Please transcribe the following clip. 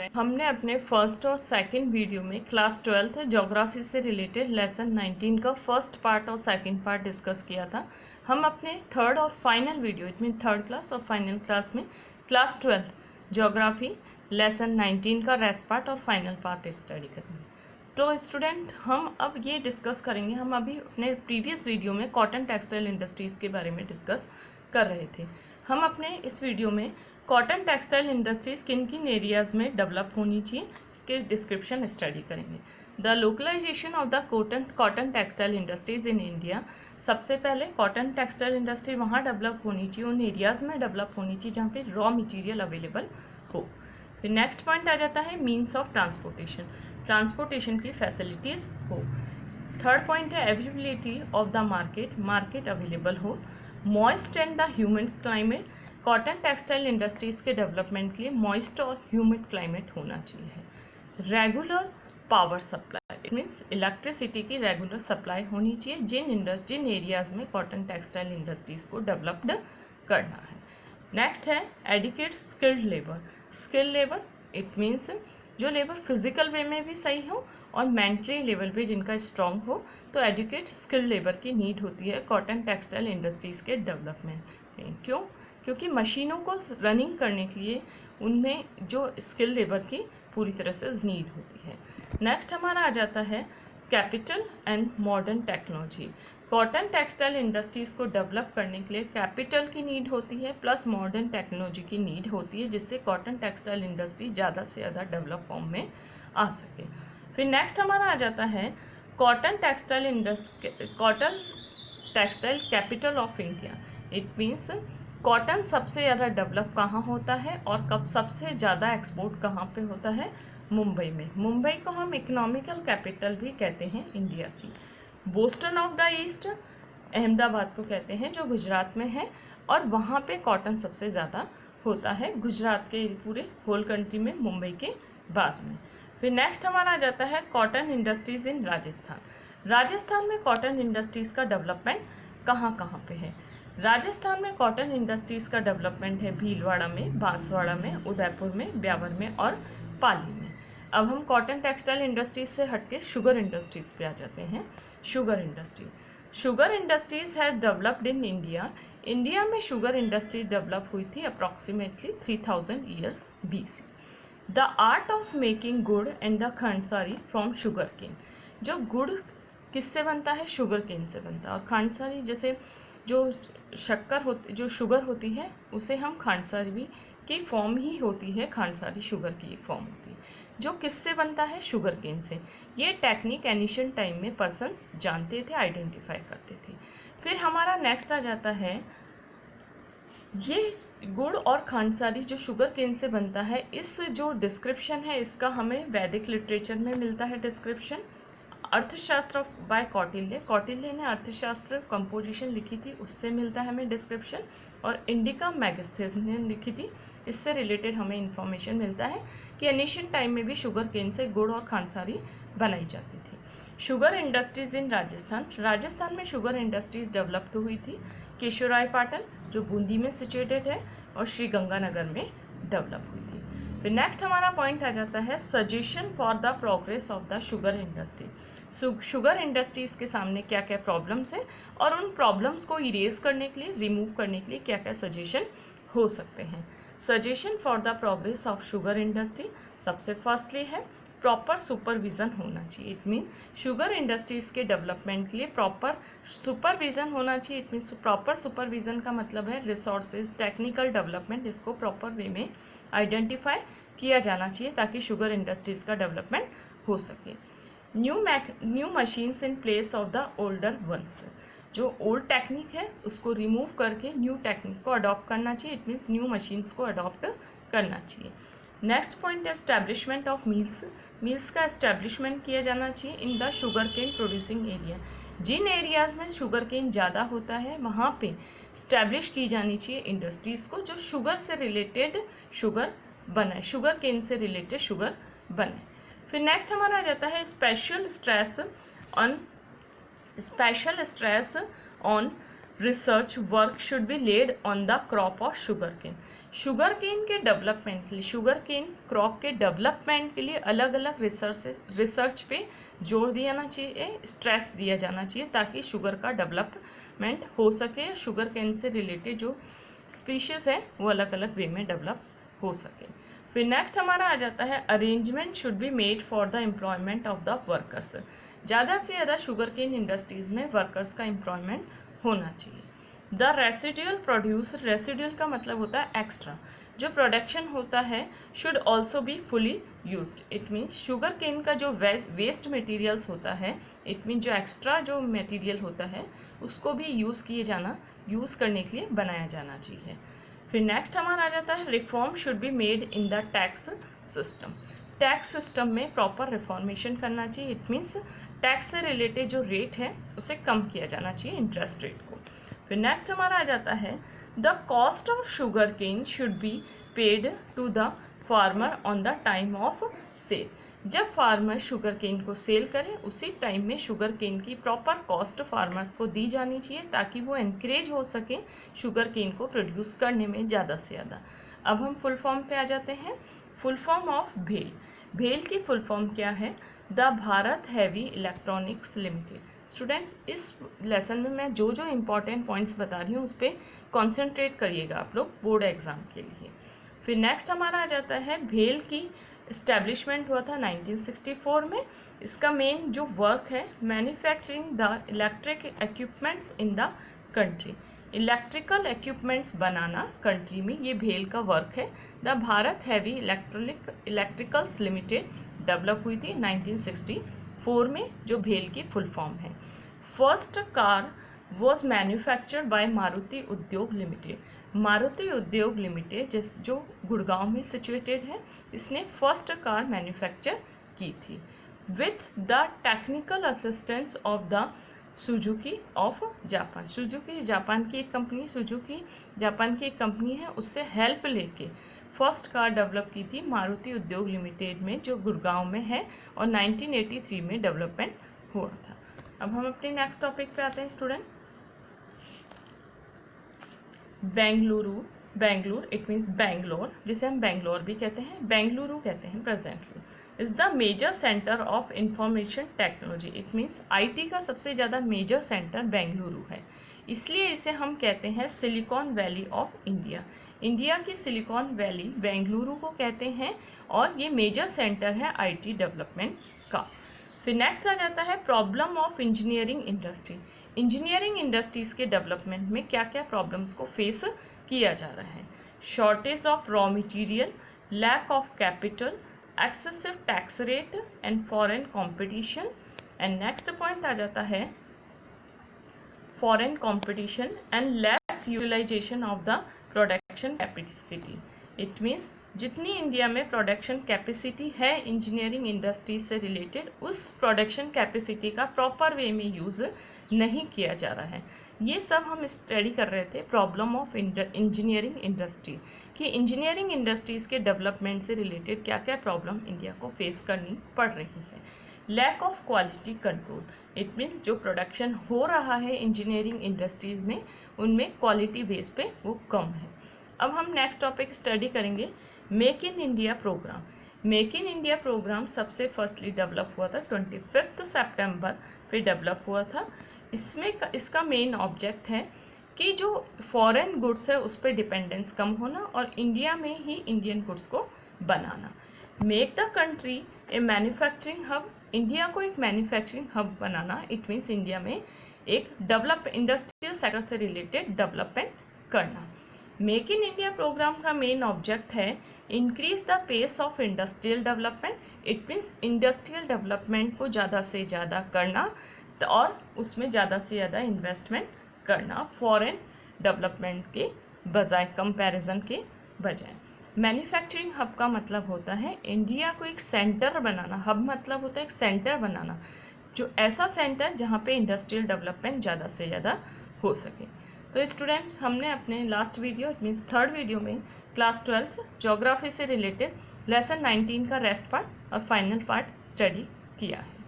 हमने अपने फर्स्ट और सेकंड वीडियो में क्लास 12th ज्योग्राफी से रिलेटेड लेसन 19 का फर्स्ट पार्ट और सेकंड पार्ट डिस्कस किया था। हम अपने थर्ड और final video it mean third class और फाइनल क्लास में क्लास 12th ज्योग्राफी लेसन 19 का रेस्ट पार्ट और फाइनल पार्ट स्टडी करेंगे। तो स्टूडेंट, हम अब ये डिस्कस करेंगे, हम अभी अपने प्रीवियस वीडियो में कॉटन टेक्सटाइल इंडस्ट्रीज़ के बारे में डिस्कस कर रहे थे। हम अपने इस वीडियो में कॉटन टेक्सटाइल इंडस्ट्रीज़ किन किन एरियाज़ में डेवलप होनी चाहिए इसके डिस्क्रिप्शन स्टडी करेंगे। The localisation of the cotton textile industries in India. सबसे पहले कॉटन टेक्सटाइल इंडस्ट्री वहाँ डेवलप होनी चाहिए, उन एरियाज़ में डेवलप होनी चाहिए जहाँ पे रॉ मटेरियल अवेलेबल हो। फिर नेक्स्ट पॉइंट आ जाता है मीन्स ऑफ ट्रांसपोर्टेशन, ट्रांसपोर्टेशन की फैसिलिटीज़ हो। थर्ड पॉइंट है availability of the market, market available हो। Moist and the humid climate, cotton textile industries के डेवलपमेंट के लिए मॉइस्ट और ह्यूमिड क्लाइमेट होना चाहिए। Regular power supply, it means electricity की रेगुलर सप्लाई होनी चाहिए जिन एरियाज़ में कॉटन टेक्सटाइल इंडस्ट्रीज़ को डेवलप्ड करना है। नेक्स्ट है educate skilled labour, skill labour it means जो लेबर फिजिकल वे में भी सही हो और मेंटली लेवल पे जिनका स्ट्रॉन्ग हो, तो एडुकेट स्किल्ड लेबर की नीड होती है कॉटन टेक्सटाइल इंडस्ट्रीज़ के डेवलपमेंट में। क्यों? क्योंकि मशीनों को रनिंग करने के लिए उनमें जो स्किल लेबर की पूरी तरह से नीड होती है। नेक्स्ट हमारा आ जाता है capital and modern technology. Cotton textile industries को डेवलप करने के लिए कैपिटल की नीड होती है प्लस मॉडर्न टेक्नोलॉजी की नीड होती है, जिससे कॉटन टेक्सटाइल इंडस्ट्री ज़्यादा से ज़्यादा डेवलप फॉर्म में आ सके। फिर नेक्स्ट हमारा आ जाता है cotton textile capital of India. It means cotton सबसे ज़्यादा डेवलप कहाँ होता है और कब सबसे ज़्यादा एक्सपोर्ट कहाँ पे होता है? मुंबई में। मुंबई को हम इकोनॉमिकल कैपिटल भी कहते हैं इंडिया की। Boston of the east, Ahmedabad को कहते हैं जो गुजरात में है, और वहाँ पे कॉटन सबसे ज़्यादा होता है गुजरात के पूरे होल कंट्री में, मुंबई के बाद में। फिर नेक्स्ट हमारा आ जाता है cotton industries in Rajasthan. Rajasthan में कॉटन इंडस्ट्रीज़ का डेवलपमेंट कहाँ कहाँ पे है? राजस्थान में कॉटन इंडस्ट्रीज़ का डेवलपमेंट है भीलवाड़ा में, बांसवाड़ा में, उदयपुर में, ब्यावर में और पाली में। अब हम कॉटन टेक्सटाइल इंडस्ट्रीज से हटके शुगर इंडस्ट्रीज़ पे आ जाते हैं। Sugar industries has developed in India. India में शुगर इंडस्ट्री डेवलप हुई थी approximately 3000 years BC। The art of making gur and the khandsari from sugar cane. जो गुड़ किससे बनता है? शुगर केन से बनता है। और खंडसारी जैसे जो शक्कर होती, जो शुगर होती है उसे हम खांडसारी की फॉर्म ही होती है, खांडसारी शुगर की एक फॉर्म होती है, जो किससे बनता है? शुगर केन से। ये टेक्निक एनिशियंट टाइम में पर्सन्स जानते थे, आइडेंटिफाई करते थे। फिर हमारा नेक्स्ट आ जाता है ये गुड़ और खांडसारी जो शुगर केन से बनता है, इस जो डिस्क्रिप्शन है इसका हमें वैदिक लिटरेचर में मिलता है डिस्क्रिप्शन। अर्थशास्त्र बाय कौटिल्य ने अर्थशास्त्र कंपोजिशन लिखी थी, उससे मिलता है हमें डिस्क्रिप्शन। और इंडिका मैगस्थेस ने लिखी थी, इससे रिलेटेड हमें इंफॉर्मेशन मिलता है कि एनिशियंट टाइम में भी शुगर केन से गुड़ और खांडसारी बनाई जाती थी। शुगर इंडस्ट्रीज़ इन राजस्थान में शुगर इंडस्ट्रीज़ डेवलप हुई थी केशोराय पाटन जो बूंदी में सिचुएटेड है और श्री गंगानगर में डेवलप हुई थी। फिर नेक्स्ट हमारा पॉइंट आ जाता है suggestion for the progress of the sugar industry. Sugar industries के सामने क्या क्या प्रॉब्लम्स हैं और उन प्रॉब्लम्स को इरेज करने के लिए, रिमूव करने के लिए क्या क्या सजेशन हो सकते हैं। Suggestion for the progress of sugar industry, सबसे फर्स्टली है प्रॉपर सुपरविज़न होना चाहिए। इट मीन शुगर इंडस्ट्रीज़ के डेवलपमेंट के लिए प्रॉपर सुपरविज़न होना चाहिए। इट मीन्स प्रॉपर सुपरविज़न का मतलब है रिसोर्सेज, टेक्निकल डेवलपमेंट, इसको प्रॉपर वे में आइडेंटिफाई किया जाना चाहिए ताकि शुगर इंडस्ट्रीज़ का डेवलपमेंट हो सके। New machines in place of the older ones, जो ओल्ड टेक्निक है उसको रिमूव करके न्यू टेक्निक को अडॉप्ट करना चाहिए। इट मीन्स न्यू मशीन्स को अडॉप्ट करना चाहिए। नेक्स्ट पॉइंट है एस्टैब्लिशमेंट ऑफ मिल्स का एस्टैब्लिशमेंट किया जाना चाहिए in the sugar cane producing area. जिन एरियाज़ में शुगर केन ज़्यादा होता है वहाँ पे इस्टेब्लिश की जानी चाहिए इंडस्ट्रीज़ को जो शुगर से रिलेटेड शुगर बनाए, शुगर केन से रिलेटेड शुगर बनाए। फिर नेक्स्ट हमारा आ जाता है special stress on research work should be laid on the crop of sugar cane. Sugar cane के डेवलपमेंट के लिए, शुगर केन क्रॉप के डेवलपमेंट के लिए अलग अलग रिसर्च पे जोर दिया चाहिए, स्ट्रेस दिया जाना चाहिए, ताकि शुगर का डेवलपमेंट हो सके, शुगर केन से रिलेटेड जो स्पीशीज है वो अलग अलग वे में डेवलप हो सके। फिर नेक्स्ट हमारा आ जाता है arrangement should be made for the employment of the workers. ज़्यादा से ज़्यादा शुगर केन इंडस्ट्रीज़ में वर्कर्स का एम्प्लॉयमेंट होना चाहिए। द रेसिडुअल प्रोड्यूस, रेसिडुअल का मतलब होता है एक्स्ट्रा, जो प्रोडक्शन होता है should also be fully used. It means sugar cane का जो वेस्ट मटेरियल्स होता है, इट मीन जो एक्स्ट्रा जो मटेरियल होता है उसको भी यूज़ करने के लिए बनाया जाना चाहिए। फिर नेक्स्ट हमारा आ जाता है reform should be made in the tax system. Tax system में प्रॉपर रिफॉर्मेशन करना चाहिए। इट मीन्स टैक्स से रिलेटेड जो रेट है उसे कम किया जाना चाहिए, इंटरेस्ट रेट को। फिर नेक्स्ट हमारा आ जाता है the cost of sugar cane should be paid to the farmer on the time of sale. जब फार्मर शुगर केन को सेल करे उसी टाइम में शुगर केन की प्रॉपर कॉस्ट फार्मर्स को दी जानी चाहिए, ताकि वो एनकरेज हो सके शुगर केन को प्रोड्यूस करने में ज़्यादा से ज़्यादा। अब हम फुल फॉर्म पे आ जाते हैं। फुल फॉर्म ऑफ भेल। भेल की फुल फॉर्म क्या है? The Bharat heavy electronics limited. Students, इस लेसन में मैं जो जो इम्पॉर्टेंट पॉइंट्स बता रही हूँ उस पर कॉन्सेंट्रेट करिएगा आप लोग बोर्ड एग्ज़ाम के लिए। फिर नेक्स्ट हमारा आ जाता है भेल की इस्टेब्लिशमेंट हुआ था 1964 में। इसका मेन जो वर्क है manufacturing the electric equipments in the country. Electrical equipments banana country में, ये भेल का वर्क है। The Bharat heavy electricals limited develop हुई थी 1964 में, जो भेल की फुल फॉर्म है। First car was manufactured by Maruti उद्योग लिमिटेड। मारुति उद्योग लिमिटेड जो गुड़गांव में सिचुएटेड है, इसने फर्स्ट कार मैन्युफैक्चर की थी with the technical assistance of the Suzuki of Japan. Suzuki Japan की एक कंपनी, सुजुकी जापान की एक कंपनी है, उससे हेल्प लेके फर्स्ट कार डेवलप की थी मारुति उद्योग लिमिटेड में, जो गुड़गांव में है, और 1983 में डेवलपमेंट हुआ था। अब हम अपने नेक्स्ट टॉपिक पे आते हैं student. Bengaluru it means Bangalore, जिसे हम बेंगलोर भी कहते हैं, बेंगलुरु कहते हैं presently, is the major centre of information technology. It means IT का सबसे ज़्यादा मेजर सेंटर बेंगलुरु है, इसलिए इसे हम कहते हैं silicon valley of India. India की सिलिकॉन वैली बेंगलुरु को कहते हैं, और ये मेजर सेंटर है आईटी डेवलपमेंट का। फिर नेक्स्ट आ जाता है problem of engineering industry. Engineering industries के डेवलपमेंट में क्या क्या प्रॉब्लम्स को फेस किया जा रहा है? Shortage of raw material, lack of capital, excessive tax rate and foreign competition. And next point आ जाता है foreign competition and less utilisation of the production capacity. It means जितनी इंडिया में प्रोडक्शन कैपेसिटी है इंजीनियरिंग इंडस्ट्री से related, उस production capacity का proper way में यूज़ नहीं किया जा रहा है। ये सब हम स्टडी कर रहे थे प्रॉब्लम ऑफ इंजीनियरिंग इंडस्ट्री, कि इंजीनियरिंग इंडस्ट्रीज़ के डेवलपमेंट से रिलेटेड क्या क्या प्रॉब्लम इंडिया को फेस करनी पड़ रही है। Lack of quality control. It means जो प्रोडक्शन हो रहा है इंजीनियरिंग इंडस्ट्रीज़ में, उनमें क्वालिटी बेस पे वो कम है। अब हम नेक्स्ट टॉपिक स्टडी करेंगे make in India programme. Make in India programme सबसे फर्स्टली डेवलप हुआ था 25 सितंबर पे डेवलप हुआ था। इसका मेन ऑब्जेक्ट है कि जो फॉरेन गुड्स है उस पर डिपेंडेंस कम होना और इंडिया में ही इंडियन गुड्स को बनाना। Make the country a manufacturing hub. India को एक मैन्युफैक्चरिंग हब बनाना। इट मीन्स इंडिया में एक इंडस्ट्रियल सेक्टर से रिलेटेड डेवलपमेंट करना। मेक इन इंडिया प्रोग्राम का मेन ऑब्जेक्ट है increase the pace of industrial development. It means industrial development को ज़्यादा से ज़्यादा करना और उसमें ज़्यादा से ज़्यादा इन्वेस्टमेंट करना, फॉरेन डेवलपमेंट के बजाय, कंपैरिजन के बजाय। मैन्युफैक्चरिंग हब का मतलब होता है इंडिया को एक सेंटर बनाना। हब मतलब होता है एक सेंटर बनाना, जो ऐसा सेंटर जहाँ पे इंडस्ट्रियल डेवलपमेंट ज़्यादा से ज़्यादा हो सके। तो स्टूडेंट्स, हमने अपने last video it means third video में क्लास 12 ज्योग्राफी से रिलेटेड लेसन 19 का रेस्ट पार्ट और फाइनल पार्ट स्टडी किया है।